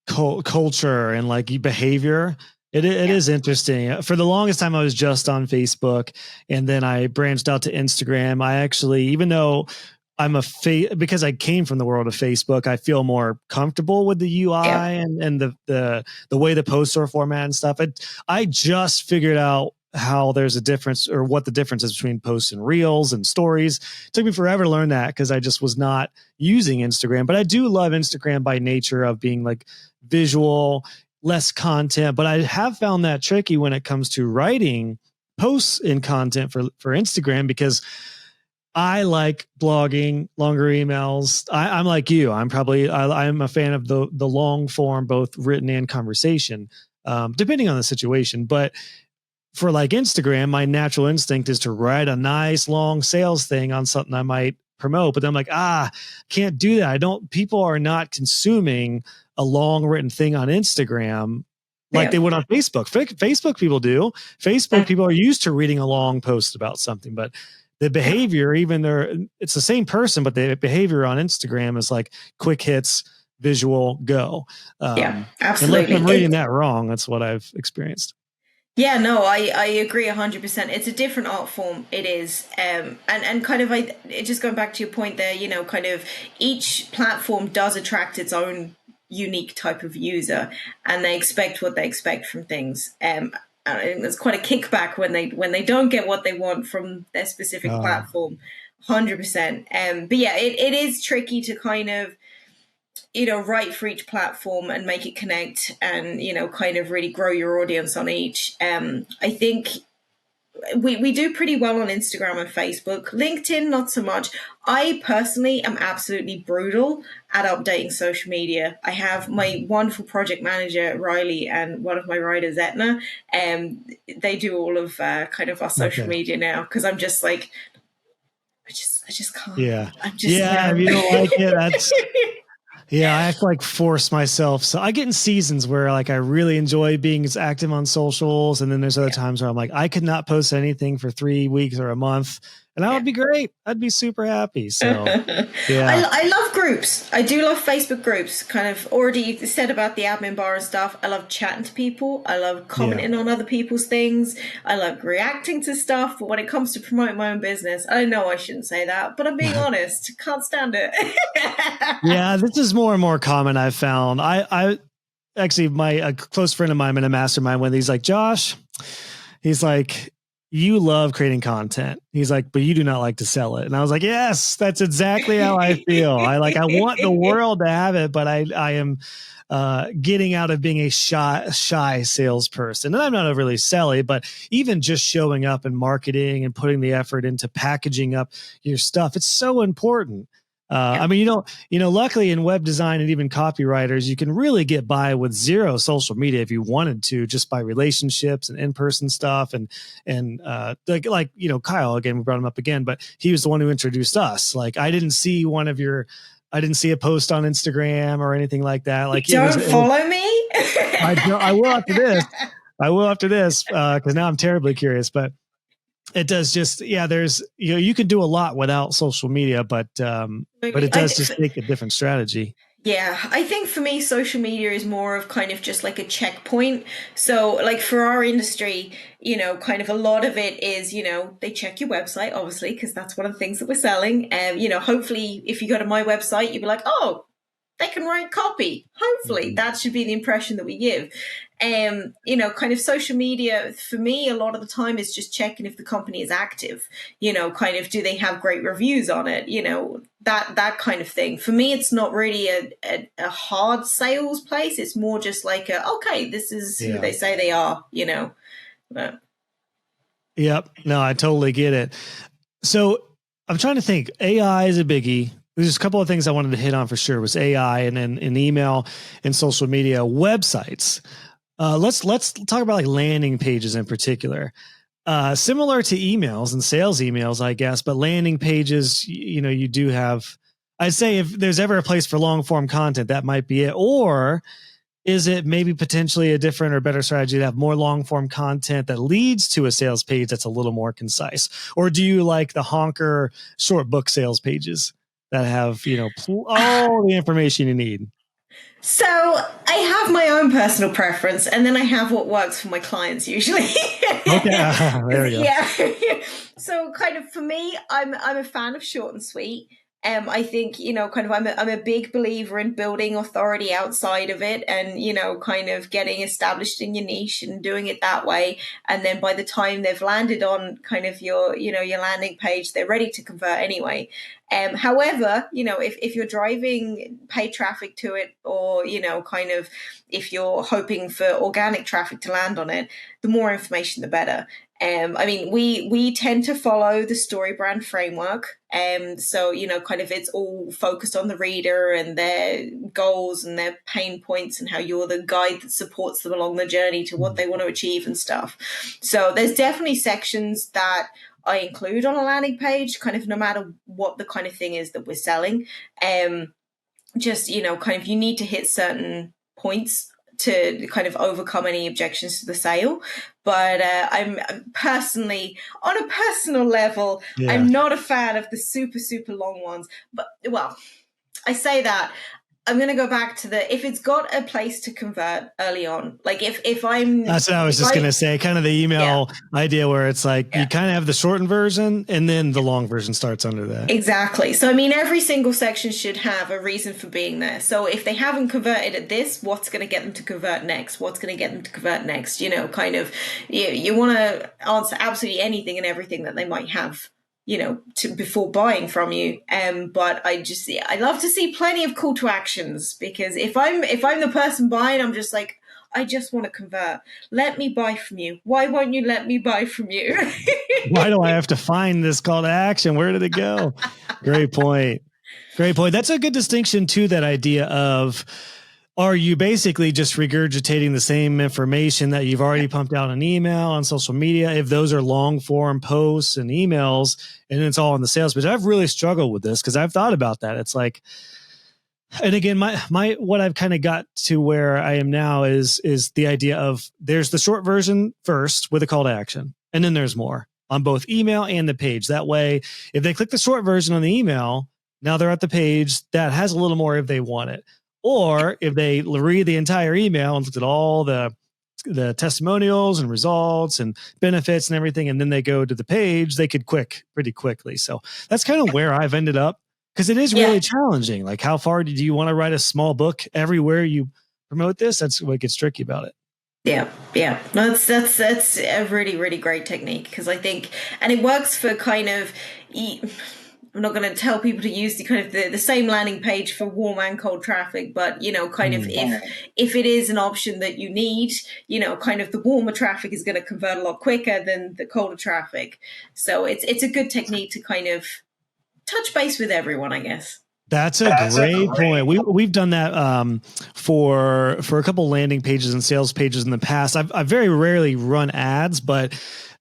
C: culture and like behavior. It is interesting. For the longest time, I was just on Facebook, and then I branched out to Instagram. I actually, even though because I came from the world of Facebook, I feel more comfortable with the UI and the way the posts are formatted and stuff. I just figured out how there's a difference, or what the difference is between posts and reels and stories. It took me forever to learn that because I just was not using Instagram. But I do love Instagram by nature of being like visual, less content. But I have found that tricky when it comes to writing posts and content for Instagram, because I like blogging, longer emails. I'm like you. I'm a fan of the long form, both written and conversation, depending on the situation. But for like Instagram, my natural instinct is to write a nice long sales thing on something I might promote. But then I'm like, can't do that. People are not consuming a long written thing on Instagram like they would on Facebook. Facebook people do. Facebook people are used to reading a long post about something, but the behavior, even though it's the same person, but the behavior on Instagram is like quick hits, visual, go.
A: Yeah,
C: Unless
A: absolutely.
C: I'm reading that wrong, that's what I've experienced.
A: Yeah, no, I agree 100%. It's a different art form. It is. And kind of, just going back to your point there, kind of each platform does attract its own unique type of user, and they expect what they expect from things. I think there's quite a kickback when they don't get what they want from their specific platform. 100%. But yeah, it is tricky to kind of write for each platform and make it connect and kind of really grow your audience on each. I think we do pretty well on Instagram and Facebook. LinkedIn, not so much. I personally am absolutely brutal at updating social media. I have my wonderful project manager, Riley, and one of my writers, Etna. They do all of kind of our social media now, because I'm just like, I just can't.
C: Yeah.
A: I'm just,
C: If you don't like it, that's... Yeah, I have to like force myself. So I get in seasons where like I really enjoy being as active on socials. And then there's other times where I'm like, I could not post anything for 3 weeks or a month. And that would be great. I'd be super happy. So yeah.
A: I love groups. I do love Facebook groups. Kind of already said about the admin bar and stuff. I love chatting to people. I love commenting on other people's things. I love reacting to stuff. But when it comes to promoting my own business, I know I shouldn't say that, but I'm being honest. Can't stand it.
C: Yeah, this is more and more common, I've found. I actually, a close friend of mine in a mastermind with, he's like, Josh, he's like, you love creating content. He's like, but you do not like to sell it. And I was like, yes, that's exactly how I feel. I want the world to have it, but I am getting out of being a shy salesperson. And I'm not overly selly, but even just showing up and marketing and putting the effort into packaging up your stuff, it's so important. I mean, luckily in web design and even copywriters, you can really get by with zero social media if you wanted to, just by relationships and in-person stuff. And Kyle, again, we brought him up again, but he was the one who introduced us. Like, I didn't see a post on Instagram or anything like that. Like,
A: don't follow me.
C: I will after this. Because now I'm terribly curious, but it does just, there's, you can do a lot without social media, but it does just take a different strategy.
A: Yeah, I think for me, social media is more of kind of just like a checkpoint. So like for our industry, kind of a lot of it is, they check your website, obviously, because that's one of the things that we're selling. Hopefully if you go to my website, you'll be like, oh, they can write copy. Hopefully that should be the impression that we give. Kind of social media for me, a lot of the time is just checking if the company is active, kind of, do they have great reviews on it? That kind of thing. For me, it's not really a hard sales place. It's more just like, okay, this is who they say they are, But.
C: Yep. No, I totally get it. So I'm trying to think. AI is a biggie. There's a couple of things I wanted to hit on for sure, was AI and then in email and social media. Websites. Let's talk about like landing pages in particular. Similar to emails and sales emails, I guess, but landing pages, you do have, I'd say if there's ever a place for long form content, that might be it. Or is it maybe potentially a different or better strategy to have more long form content that leads to a sales page that's a little more concise? Or do you like the honker short book sales pages that have, all the information you need?
A: So I have my own personal preference, and then I have what works for my clients usually.
C: Okay, there we go.
A: Yeah. So kind of for me, I'm a fan of short and sweet. I think, kind of I'm a big believer in building authority outside of it and, kind of getting established in your niche and doing it that way. And then by the time they've landed on kind of your landing page, they're ready to convert anyway. However, if you're driving paid traffic to it, or, kind of if you're hoping for organic traffic to land on it, the more information, the better. I mean, we tend to follow the StoryBrand framework. So, kind of it's all focused on the reader and their goals and their pain points and how you're the guide that supports them along the journey to what they want to achieve and stuff. So there's definitely sections that I include on a landing page, kind of no matter what the kind of thing is that we're selling. Just, kind of you need to hit certain points to kind of overcome any objections to the sale. But I'm personally, on a personal level,
C: Yeah.
A: I'm not a fan of the super, super long ones. But, well, I say that. I'm going to go back to if it's got a place to convert early on, like if I'm.
C: That's what I was just going to say, kind of the email idea where it's like you kind of have the shortened version and then the long version starts under that.
A: Exactly. So, I mean, every single section should have a reason for being there. So if they haven't converted at this, what's going to get them to convert next? What's going to get them to convert next? You know, kind of, you want to answer absolutely anything and everything that they might have, you know, before buying from you. But I love to see plenty of call to actions, because if I'm the person buying, I'm just like, I just want to convert. Let me buy from you. Why won't you let me buy from you?
C: Why do I have to find this call to action? Where did it go? Great point. Great point. That's a good distinction too, that idea of, are you basically just regurgitating the same information that you've already pumped out in email, on social media? If those are long form posts and emails and it's all on the sales page, I've really struggled with this because I've thought about that. It's like, and again, my what I've kind of got to where I am now is the idea of there's the short version first with a call to action, and then there's more on both email and the page. That way, if they click the short version on the email, now they're at the page that has a little more if they want it. Or if they read the entire email and looked at all the testimonials and results and benefits and everything, and then they go to the page, they could pretty quickly. So that's kind of where I've ended up, because it is really challenging. Like, how far do you want to write a small book everywhere you promote this? That's what gets tricky about it.
A: Yeah. No, that's a really, really great technique, because I think, and it works for kind of, I'm not going to tell people to use the same landing page for warm and cold traffic, but, you know, kind of if it is an option that you need, you know, kind of the warmer traffic is going to convert a lot quicker than the colder traffic. So it's a good technique to kind of touch base with everyone, I guess.
C: That's a great point. We've done that for a couple landing pages and sales pages in the past. I've very rarely run ads, but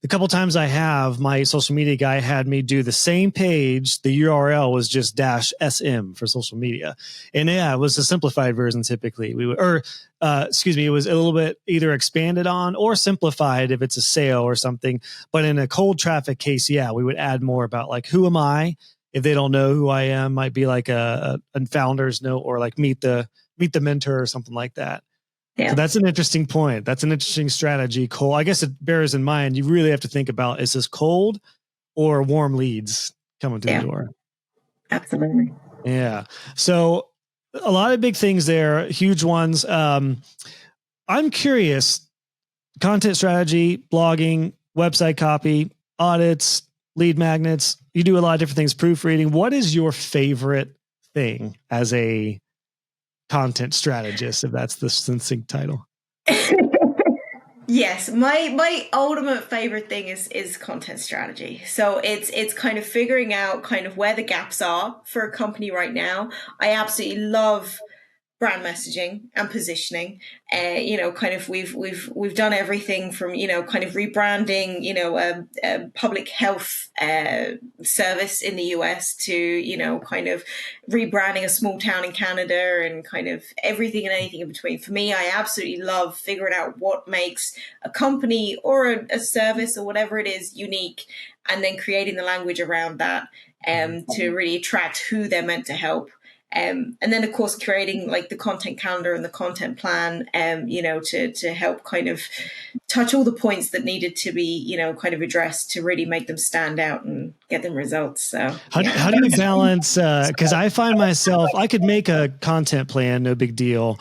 C: the couple times I have, my social media guy had me do the same page. The URL was just -SM for social media, and it was a simplified version. Typically, it was a little bit either expanded on or simplified if it's a sale or something. But in a cold traffic case, we would add more about like, who am I? If they don't know who I am, might be like a founder's note, or like meet the mentor or something like that. Yeah. So that's an interesting point. That's an interesting strategy. Cold, I guess it bears in mind, you really have to think about, is this cold or warm leads coming to the door?
A: Absolutely.
C: Yeah. So a lot of big things there, huge ones. I'm curious, content strategy, blogging, website copy, audits, lead magnets. You do a lot of different things, proofreading. What is your favorite thing as a content strategist, if that's the succinct title?
A: Yes, my ultimate favorite thing is content strategy. So it's kind of figuring out kind of where the gaps are for a company right now. I absolutely love brand messaging and positioning. You know, kind of we've done everything from, you know, kind of rebranding, you know, a public health service in the US to, you know, kind of rebranding a small town in Canada, and kind of everything and anything in between. For me, I absolutely love figuring out what makes a company or a service or whatever it is unique, and then creating the language around that to really attract who they're meant to help. And then, of course, creating like the content calendar and the content plan, you know, to help kind of touch all the points that needed to be, you know, kind of addressed to really make them stand out and get them results. So
C: how do you balance? Because I find myself, I could make a content plan, no big deal.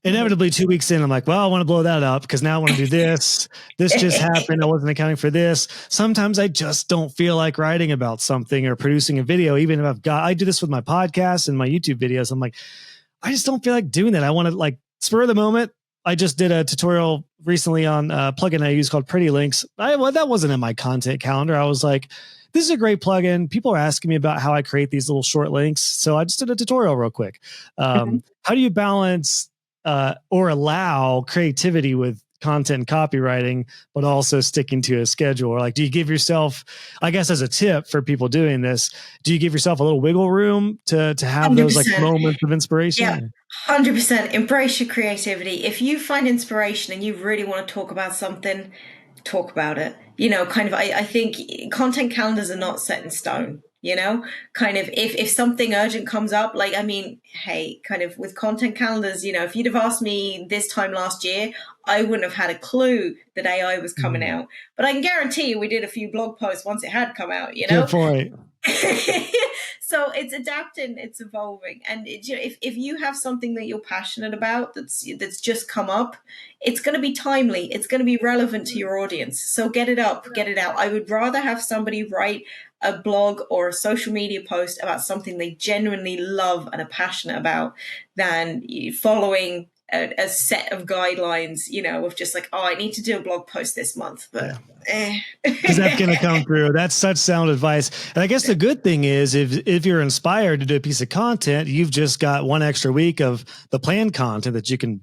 C: Inevitably, 2 weeks in, I'm like, well, I want to blow that up because now I want to do this. This just happened. I wasn't accounting for this. Sometimes I just don't feel like writing about something or producing a video. Even if I do this with my podcast and my YouTube videos. I'm like, I just don't feel like doing that. I want to like spur of the moment. I just did a tutorial recently on a plugin I use called Pretty Links. That wasn't in my content calendar. I was like, this is a great plugin. People are asking me about how I create these little short links. So I just did a tutorial real quick. How do you balance or allow creativity with content and copywriting, but also sticking to a schedule? Or like, do you give yourself, I guess as a tip for people doing this, do you give yourself a little wiggle room to have those like
A: 100%.
C: moments of inspiration?
A: Yeah, 100%. Embrace your creativity. If you find inspiration and you really want to talk about something, talk about it. Kind of, I think content calendars are not set in stone. Kind of if something urgent comes up, like, I mean, hey, kind of with content calendars, if you'd have asked me this time last year, I wouldn't have had a clue that AI was coming out. But I can guarantee you we did a few blog posts once it had come out,
C: Good point.
A: So it's adapting, it's evolving, and if you have something that you're passionate about that's just come up, it's going to be timely, it's going to be relevant to your audience. So get it up, get it out. I would rather have somebody write a blog or a social media post about something they genuinely love and are passionate about than following a set of guidelines, of just like, oh, I need to do a blog post this month, but
C: because that's going to come through. That's such sound advice. And I guess the good thing is if you're inspired to do a piece of content, you've just got one extra week of the planned content that you can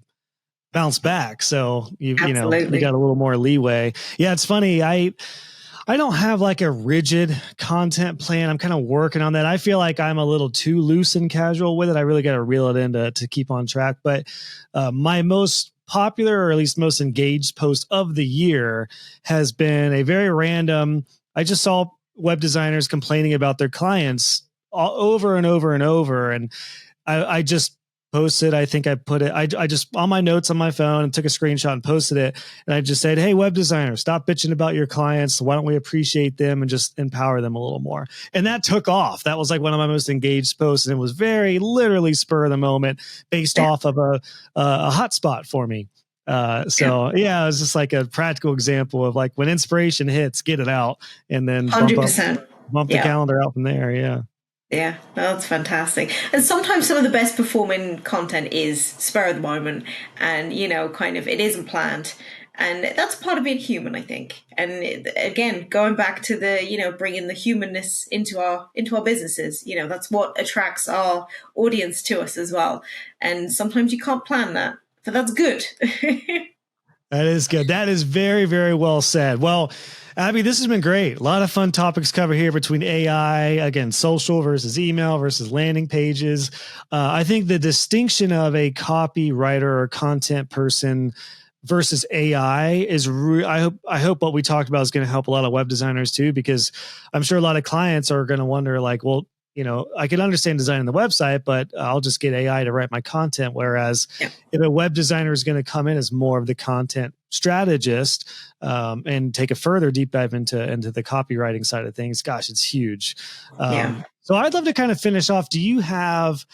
C: bounce back. So you got a little more leeway. Yeah, it's funny. I don't have like a rigid content plan. I'm kind of working on that. I feel like I'm a little too loose and casual with it. I really got to reel it in to keep on track. But my most popular, or at least most engaged post of the year has been a very random. I just saw web designers complaining about their clients over and over and over. And I just posted, I think I put it, I just on my notes on my phone and took a screenshot and posted it. And I just said, hey, web designers, stop bitching about your clients. Why don't we appreciate them and just empower them a little more? And that took off. That was like one of my most engaged posts. And it was very literally spur of the moment based off of a hotspot for me. So yeah, it was just like a practical example of like when inspiration hits, get it out and then
A: 100%.
C: bump the calendar out from there. Yeah.
A: Yeah, that's fantastic. And sometimes some of the best performing content is spur of the moment and, kind of it isn't planned. And that's part of being human, I think. And again, going back to the, bringing the humanness into our businesses, that's what attracts our audience to us as well. And sometimes you can't plan that, but that's good.
C: That is good. That is very, very well said. Well, Abby, this has been great. A lot of fun topics covered here between AI, again, social versus email versus landing pages. I think the distinction of a copywriter or content person versus AI is I hope what we talked about is going to help a lot of web designers too, because I'm sure a lot of clients are going to wonder like, well, I can understand designing the website, but I'll just get AI to write my content. Whereas if a web designer is going to come in as more of the content strategist and take a further deep dive into the copywriting side of things, gosh, it's huge. So I'd love to kind of finish off. Do you have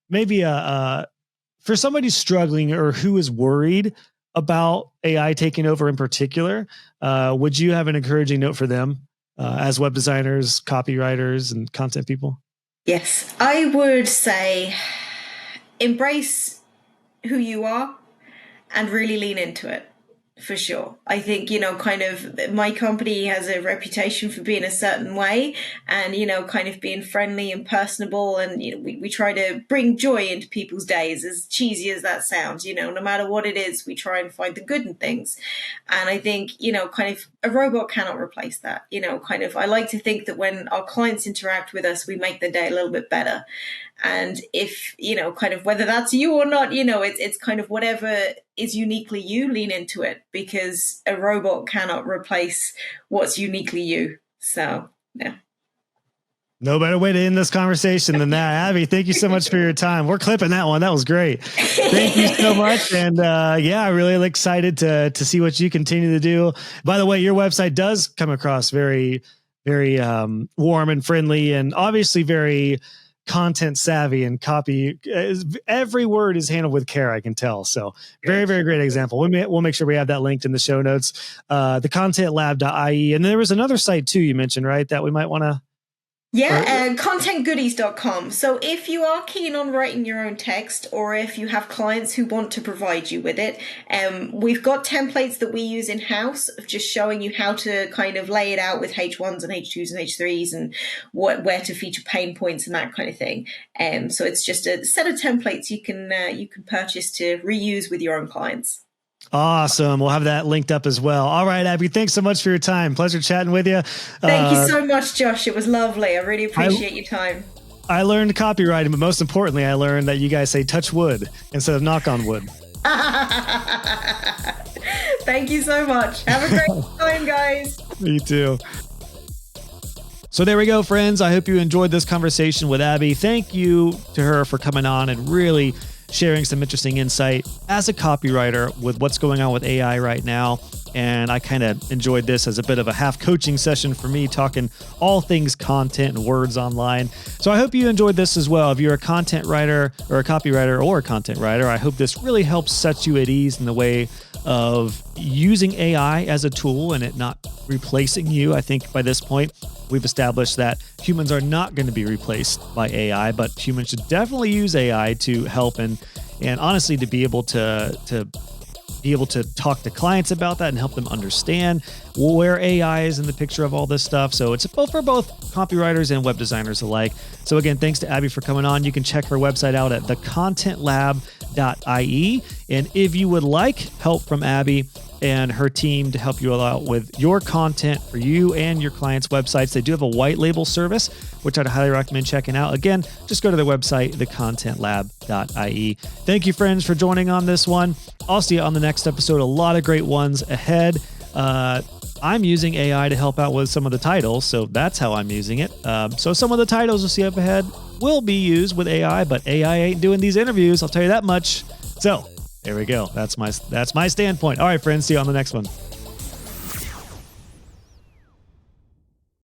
C: maybe for somebody struggling or who is worried about AI taking over in particular, would you have an encouraging note for them as web designers, copywriters, and content people?
A: Yes, I would say embrace who you are and really lean into it. For sure. I think, kind of my company has a reputation for being a certain way and, kind of being friendly and personable. And, we try to bring joy into people's days, as cheesy as that sounds, no matter what it is, we try and find the good in things. And I think, kind of a robot cannot replace that, kind of, I like to think that when our clients interact with us, we make their day a little bit better. And if, kind of whether that's you or not, it's kind of whatever is uniquely you, lean into it because a robot cannot replace what's uniquely you. So, yeah.
C: No better way to end this conversation than that. Abby, thank you so much for your time. We're clipping that one. That was great. Thank you so much. And really excited to see what you continue to do. By the way, your website does come across very, very warm and friendly and obviously very content savvy and copy. Every word is handled with care, I can tell. So very, very great example. We'll make sure we have that linked in the show notes, the contentlab.ie. And there was another site too, you mentioned, right? That we might want to.
A: Yeah, contentgoodies.com. So if you are keen on writing your own text or if you have clients who want to provide you with it, we've got templates that we use in-house of just showing you how to kind of lay it out with H1s and H2s and H3s and where to feature pain points and that kind of thing. So it's just a set of templates you can purchase to reuse with your own clients.
C: Awesome. We'll have that linked up as well. All right, Abby, thanks so much for your time. Pleasure chatting with you.
A: Thank you so much, Josh. It was lovely. I really appreciate your time.
C: I learned copywriting, but most importantly, I learned that you guys say touch wood instead of knock on wood.
A: Thank you so much. Have a great time, guys.
C: You too. So there we go, friends. I hope you enjoyed this conversation with Abby. Thank you to her for coming on and really sharing some interesting insight as a copywriter with what's going on with AI right now. And I kind of enjoyed this as a bit of a half coaching session for me, talking all things content and words online. So I hope you enjoyed this as well. If you're a content writer or a copywriter or a content writer, I hope this really helps set you at ease in the way of using AI as a tool and it not replacing you. I think by this point, we've established that humans are not going to be replaced by AI, but humans should definitely use AI to help and honestly to be able to talk to clients about that and help them understand where AI is in the picture of all this stuff. So it's both for both copywriters and web designers alike. So again, thanks to Abby for coming on. You can check her website out at thecontentlab.ie. And if you would like help from Abby and her team to help you out with your content for you and your clients' websites, they do have a white label service, which I'd highly recommend checking out. Again, just go to their website, thecontentlab.ie. Thank you, friends, for joining on this one. I'll see you on the next episode. A lot of great ones ahead. I'm using AI to help out with some of the titles, so that's how I'm using it. So some of the titles you'll see up ahead will be used with AI, but AI ain't doing these interviews, I'll tell you that much. So there we go. That's my standpoint. All right, friends. See you on the next one.